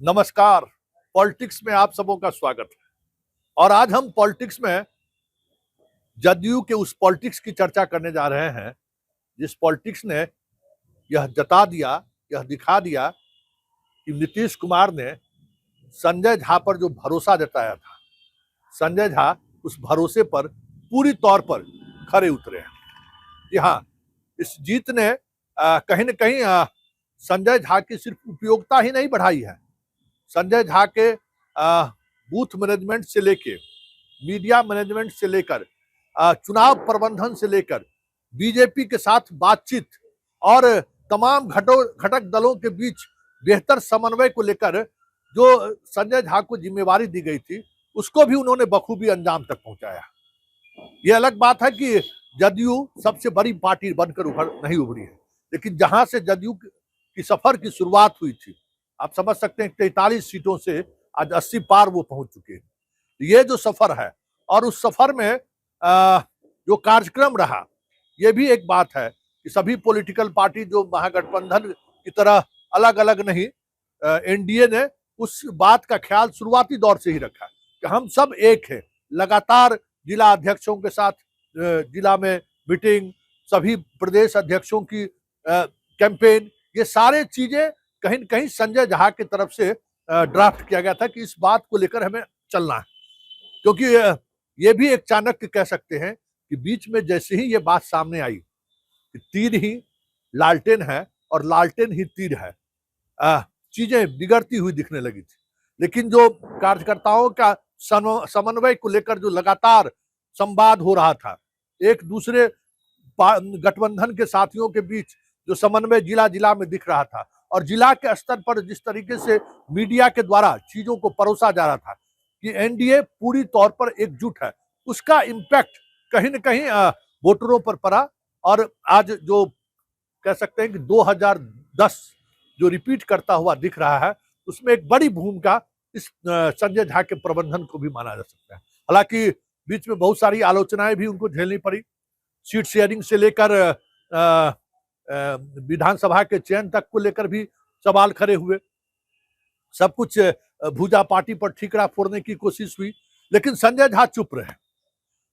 नमस्कार। पॉलिटिक्स में आप सबों का स्वागत है। और आज हम पॉलिटिक्स में जदयू के उस पॉलिटिक्स की चर्चा करने जा रहे हैं जिस पॉलिटिक्स ने यह जता दिया, यह दिखा दिया कि नीतीश कुमार ने संजय झा पर जो भरोसा जताया था, संजय झा उस भरोसे पर पूरी तौर पर खरे उतरे हैं। जी हाँ, इस जीत ने कहीं न कहीं संजय झा की सिर्फ उपयोगिता ही नहीं बढ़ाई है, संजय झा के बूथ मैनेजमेंट से लेके, मीडिया मैनेजमेंट से लेकर, चुनाव प्रबंधन से लेकर, बीजेपी के साथ बातचीत और तमाम घटक दलों के बीच बेहतर समन्वय को लेकर जो संजय झा को जिम्मेवारी दी गई थी, उसको भी उन्होंने बखूबी अंजाम तक पहुंचाया। ये अलग बात है कि जदयू सबसे बड़ी पार्टी बनकर नहीं उभरी है, लेकिन जहां से जदयू की सफर की शुरुआत हुई थी, आप समझ सकते हैं 43 सीटों से आज 80 पार वो पहुंच चुके हैं। ये जो सफर है और उस सफर में जो कार्यक्रम रहा, ये भी एक बात है कि सभी पॉलिटिकल पार्टी जो महागठबंधन की तरह अलग अलग नहीं, एनडीए ने उस बात का ख्याल शुरुआती दौर से ही रखा कि हम सब एक हैं। लगातार जिला अध्यक्षों के साथ जिला में मीटिंग, सभी प्रदेश अध्यक्षों की कैंपेन, ये सारे चीजें कहीं न कहीं संजय झा की तरफ से ड्राफ्ट किया गया था कि इस बात को लेकर हमें चलना है। क्योंकि ये भी एक चाणक्य कह सकते हैं कि बीच में जैसे ही ये बात सामने आई कि तीर ही लालटेन है और लालटेन ही तीर है, चीजें बिगड़ती हुई दिखने लगी थी। लेकिन जो कार्यकर्ताओं का समन्वय को लेकर जो लगातार संवाद हो रहा था, एक दूसरे गठबंधन के साथियों के बीच जो समन्वय जिला जिला में दिख रहा था, और जिला के स्तर पर जिस तरीके से मीडिया के द्वारा चीजों को परोसा जा रहा था कि एनडीए पूरी तौर पर एकजुट है, उसका इम्पैक्ट कहीं न कहीं वोटरों पर पड़ा। और आज जो कह सकते हैं कि 2010 जो रिपीट करता हुआ दिख रहा है, उसमें एक बड़ी भूमिका इस संजय झा के प्रबंधन को भी माना जा सकता है। हालांकि बीच में बहुत सारी आलोचनाएं भी उनको झेलनी पड़ी, सीट शेयरिंग से लेकर विधानसभा के चयन तक को लेकर भी सवाल खड़े हुए। सब कुछ भुजा पार्टी पर ठीकरा फोड़ने की कोशिश हुई, लेकिन संजय झा चुप रहे।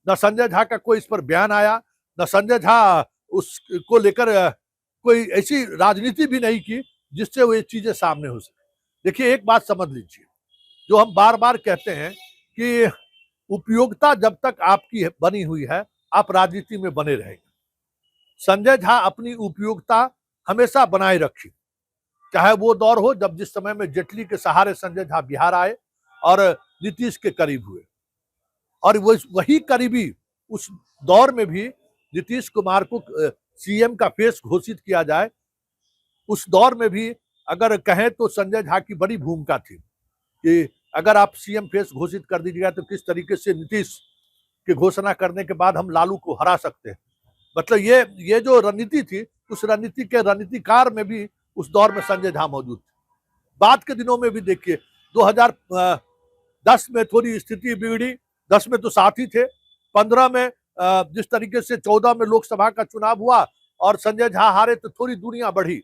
न संजय झा का कोई इस पर बयान आया, न संजय झा उसको लेकर कोई ऐसी राजनीति भी नहीं की जिससे वो ये चीजें सामने हो सके। देखिए, एक बात समझ लीजिए, जो हम बार बार कहते हैं कि उपयोगिता जब तक आपकी बनी हुई है, आप राजनीति में बने रहेंगे। संजय झा अपनी उपयोगिता हमेशा बनाए रखी, चाहे वो दौर हो जब जिस समय में जेटली के सहारे संजय झा बिहार आए और नीतीश के करीब हुए, और वही करीबी उस दौर में भी नीतीश कुमार को सीएम का फेस घोषित किया जाए, उस दौर में भी अगर कहें तो संजय झा की बड़ी भूमिका थी कि अगर आप सीएम फेस घोषित कर दीजिएगा तो किस तरीके से नीतीश की घोषणा करने के बाद हम लालू को हरा सकते हैं। मतलब ये जो रणनीति थी, उस रणनीति के रणनीतिकार में भी उस दौर में संजय झा मौजूद थे। बाद के दिनों में भी देखिए, 2010 में थोड़ी स्थिति बिगड़ी, 10 में तो साथ ही थे, 15 में जिस तरीके से 14 में लोकसभा का चुनाव हुआ और संजय झा हारे तो थोड़ी दूरियां बढ़ी,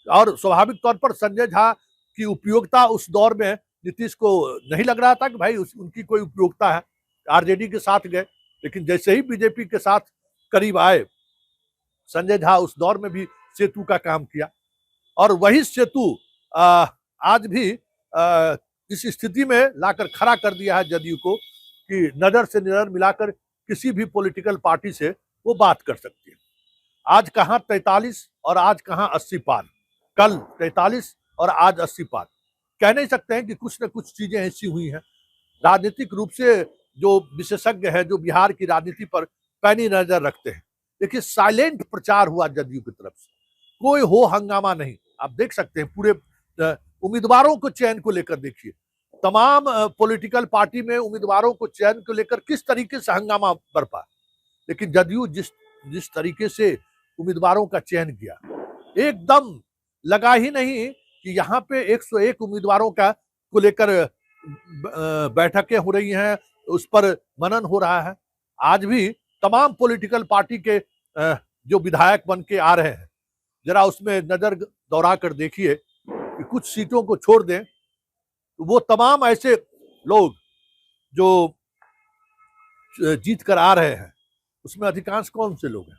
और स्वाभाविक तौर पर संजय झा की उपयोगिता उस दौर में नीतीश को नहीं लग रहा था कि भाई उनकी कोई उपयोगिता है, आरजेडी के साथ गए। लेकिन जैसे ही बीजेपी के साथ करीब आए, संजय झा उस दौर में भी सेतु का काम किया, और वही सेतु आज भी इस स्थिति में लाकर खड़ा कर दिया है जदयू को कि नजर से नजर मिलाकर किसी भी पॉलिटिकल पार्टी से वो बात कर सकती है। आज कहां 43 और आज कहां 80 पार, कल 43 और आज 80 पार। कह नहीं सकते हैं कि कुछ न कुछ चीजें ऐसी हुई हैं। राजनीतिक रूप से जो विशेषज्ञ है, जो बिहार की राजनीति पर पैनी नजर रखते हैं, देखिए साइलेंट प्रचार हुआ जदयू की तरफ से, कोई हो हंगामा नहीं। आप देख सकते हैं पूरे उम्मीदवारों को चयन को लेकर देखिए, तमाम पॉलिटिकल पार्टी में उम्मीदवारों को चयन को लेकर किस तरीके से हंगामा बरपा। लेकिन जदयू जिस तरीके से उम्मीदवारों का चयन किया, एकदम लगा ही नहीं कि यहाँ पे 101 उम्मीदवारों का को लेकर बैठकें हो रही हैं, उस पर मनन हो रहा है। आज भी तमाम पॉलिटिकल पार्टी के जो विधायक बन के आ रहे हैं, जरा उसमें नजर दौड़ा कर देखिए कि कुछ सीटों को छोड़ दें तो वो तमाम ऐसे लोग जो जीत कर आ रहे हैं उसमें अधिकांश कौन से लोग हैं?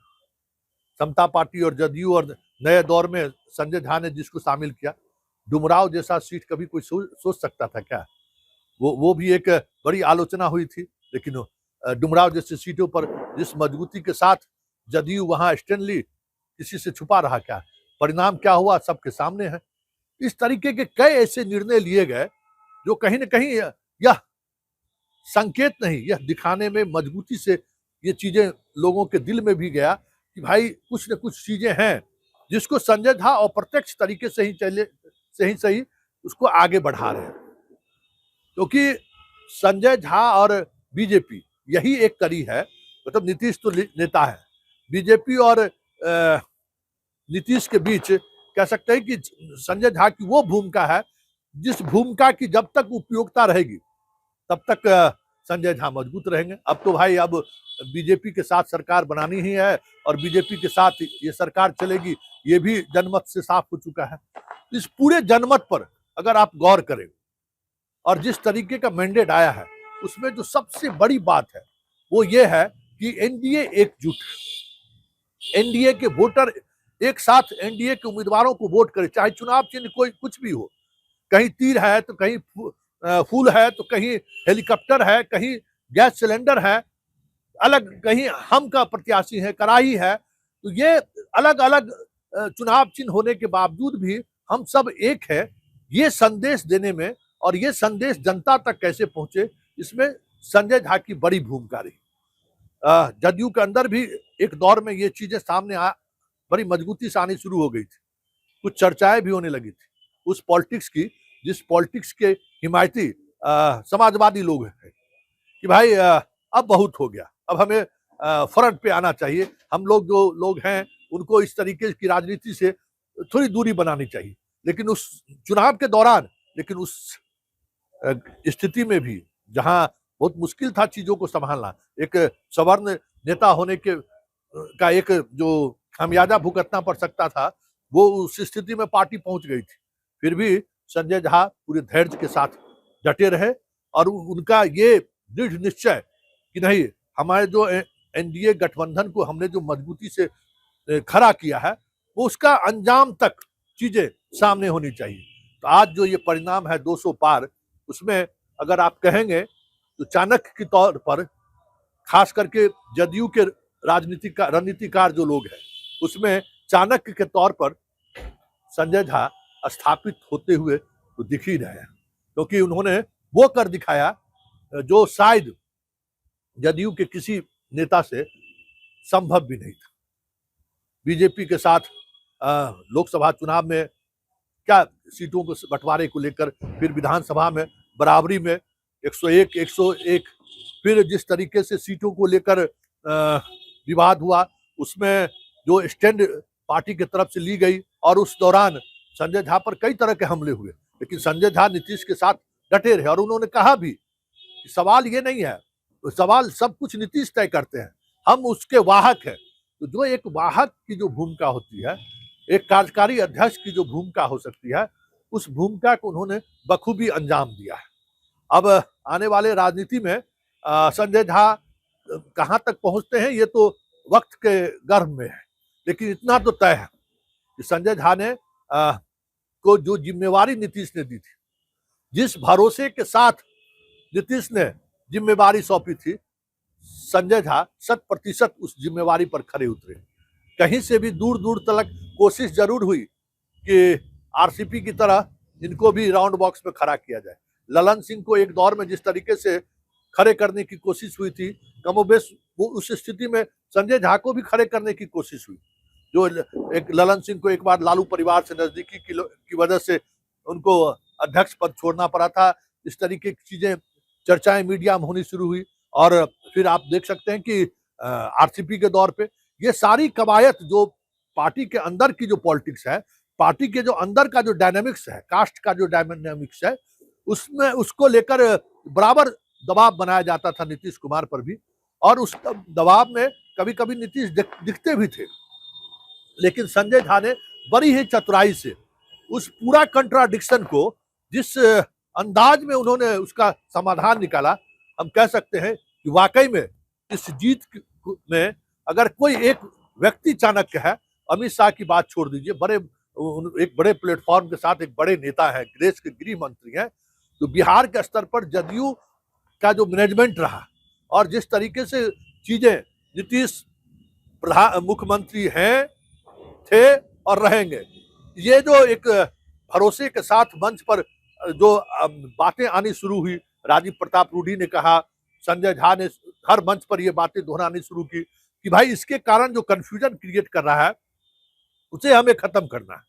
समता पार्टी और जदयू और नए दौर में संजय झा ने जिसको शामिल किया, डुमराव जैसा सीट कभी कोई सोच सकता था क्या? वो भी एक बड़ी आलोचना हुई थी, लेकिन डुमराव जैसी सीटों पर जिस मजबूती के साथ जदयू वहां स्टैंड ली, किसी से छुपा रहा क्या? परिणाम क्या हुआ सबके सामने है। इस तरीके के कई ऐसे निर्णय लिए गए जो कहीं ना कहीं यह संकेत नहीं, यह दिखाने में मजबूती से ये चीजें लोगों के दिल में भी गया कि भाई कुछ न कुछ चीजें हैं जिसको संजय झा अप्रत्यक्ष तरीके से ही सही उसको आगे बढ़ा रहे हैं। क्योंकि संजय झा और बीजेपी यही एक कड़ी है, मतलब नीतीश तो नेता है, बीजेपी और नीतीश के बीच कह सकते हैं कि संजय झा की वो भूमिका है जिस भूमिका की जब तक उपयोगिता रहेगी तब तक संजय झा मजबूत रहेंगे। अब तो भाई अब बीजेपी के साथ सरकार बनानी ही है और बीजेपी के साथ ये सरकार चलेगी, ये भी जनमत से साफ हो चुका है। इस पूरे जनमत पर अगर आप गौर करें और जिस तरीके का मैंडेट आया है उसमें जो सबसे बड़ी बात है वो ये है कि एनडीए एकजुट है। एनडीए के वोटर एक साथ एनडीए के उम्मीदवारों को वोट करें, चाहे चुनाव चिन्ह कोई कुछ भी हो, कहीं तीर है तो कहीं फूल है तो कहीं हेलीकॉप्टर है, कहीं गैस सिलेंडर है, अलग कहीं हम का प्रत्याशी है, कड़ाही है। तो ये अलग अलग चुनाव चिन्ह होने के बावजूद भी हम सब एक है, ये संदेश देने में और ये संदेश जनता तक कैसे पहुंचे, इसमें संजय झा की बड़ी भूमिका रही। जदयू के अंदर भी एक दौर में ये चीजें सामने बड़ी मजबूती से आनी शुरू हो गई थी, कुछ चर्चाएं भी होने लगी थी उस पॉलिटिक्स की जिस पॉलिटिक्स के हिमायती समाजवादी लोग हैं कि भाई अब बहुत हो गया, अब हमें फ्रंट पे आना चाहिए, हम लोग जो लोग हैं उनको इस तरीके की राजनीति से थोड़ी दूरी बनानी चाहिए। लेकिन उस चुनाव के दौरान, लेकिन उस स्थिति में भी जहां बहुत मुश्किल था चीजों को संभालना, एक सवर्ण नेता होने का एक जो खामियाजा भुगतना पड़ सकता था, वो उस स्थिति में पार्टी पहुंच गई थी। फिर भी संजय झा पूरे धैर्य के साथ डटे रहे और उनका ये दृढ़ निश्चय कि नहीं, हमारे जो एनडीए गठबंधन को हमने जो मजबूती से खड़ा किया है वो उसका अंजाम तक चीजें सामने होनी चाहिए। तो आज जो ये परिणाम है 200 पार, उसमें अगर आप कहेंगे तो चाणक्य के तौर पर खास करके जदयू के रणनीतिकार जो लोग हैं उसमें चाणक्य के तौर पर संजय झा स्थापित होते हुए तो दिख ही रहे हैं, क्योंकि उन्होंने वो कर दिखाया जो शायद जदयू के किसी नेता से संभव भी नहीं था। बीजेपी के साथ लोकसभा चुनाव में क्या सीटों को बंटवारे को लेकर, फिर विधानसभा में बराबरी में 101, फिर जिस तरीके से सीटों को लेकर विवाद हुआ उसमें जो स्टैंड पार्टी की तरफ से ली गई और उस दौरान संजय झा पर कई तरह के हमले हुए, लेकिन संजय झा नीतीश के साथ डटे रहे और उन्होंने कहा भी कि सवाल ये नहीं है, सवाल सब कुछ नीतीश तय करते हैं, हम उसके वाहक हैं। तो जो एक वाहक की जो भूमिका होती है, एक कार्यकारी अध्यक्ष की जो भूमिका हो सकती है, उस भूमिका को उन्होंने बखूबी अंजाम दिया है। अब आने वाले राजनीति में संजय झा कहां तक पहुंचते हैं ये तो वक्त के गर्भ में है, लेकिन इतना तो तय है कि संजय झा ने को जो जिम्मेवारी नीतीश ने दी थी, जिस भरोसे के साथ नीतीश ने जिम्मेवारी सौंपी थी, संजय झा 100% उस जिम्मेवारी पर खड़े उतरे। कहीं से भी दूर दूर तक कोशिश जरूर हुई कि आरसीपी की तरह इनको भी राउंड बॉक्स में खड़ा किया जाए। ललन सिंह को एक दौर में जिस तरीके से खड़े करने की कोशिश हुई थी, कमोबेश वो उस स्थिति में संजय झा को भी खड़े करने की कोशिश हुई। जो एक ललन सिंह को एक बार लालू परिवार से नजदीकी की वजह से उनको अध्यक्ष पद छोड़ना पड़ा था, इस तरीके की चीजें चर्चाएं मीडिया में होनी शुरू हुई। और फिर आप देख सकते हैं कि आरसीपी के दौर पे ये सारी कवायद जो पार्टी के अंदर की जो पॉलिटिक्स है, पार्टी के जो अंदर का जो डायनामिक्स है, कास्ट का जो डायनामिक्स है, उसमें उसको लेकर बराबर दबाव बनाया जाता था नीतीश कुमार पर भी, और उस दबाव में कभी कभी नीतीश दिखते भी थे। लेकिन संजय झा ने बड़ी ही चतुराई से उस पूरा कंट्राडिक्शन को, जिस अंदाज में उन्होंने उसका समाधान निकाला, हम कह सकते हैं कि वाकई में इस जीत में अगर कोई एक व्यक्ति चाणक्य है, अमित शाह की बात छोड़ दीजिए, एक बड़े प्लेटफॉर्म के साथ एक बड़े नेता है, देश के गृह मंत्री हैं, तो बिहार के स्तर पर जदयू का जो मैनेजमेंट रहा और जिस तरीके से चीजें, नीतीश मुख्यमंत्री हैं, थे और रहेंगे, ये जो एक भरोसे के साथ मंच पर जो बातें आनी शुरू हुई, राजीव प्रताप रूडी ने कहा, संजय झा ने हर मंच पर ये बातें दोहरानी शुरू की कि भाई इसके कारण जो कंफ्यूजन क्रिएट कर रहा है उसे हमें खत्म करना है।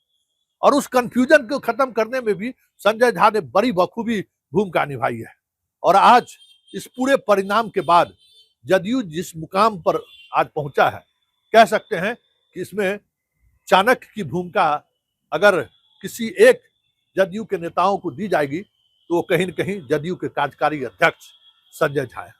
और उस कंफ्यूजन को खत्म करने में भी संजय झा ने बड़ी बखूबी भूमिका निभाई है। और आज इस पूरे परिणाम के बाद जदयू जिस मुकाम पर आज पहुंचा है, कह सकते हैं कि इसमें चाणक्य की भूमिका अगर किसी एक जदयू के नेताओं को दी जाएगी तो कहीं न कहीं जदयू के कार्यकारी अध्यक्ष संजय झा है।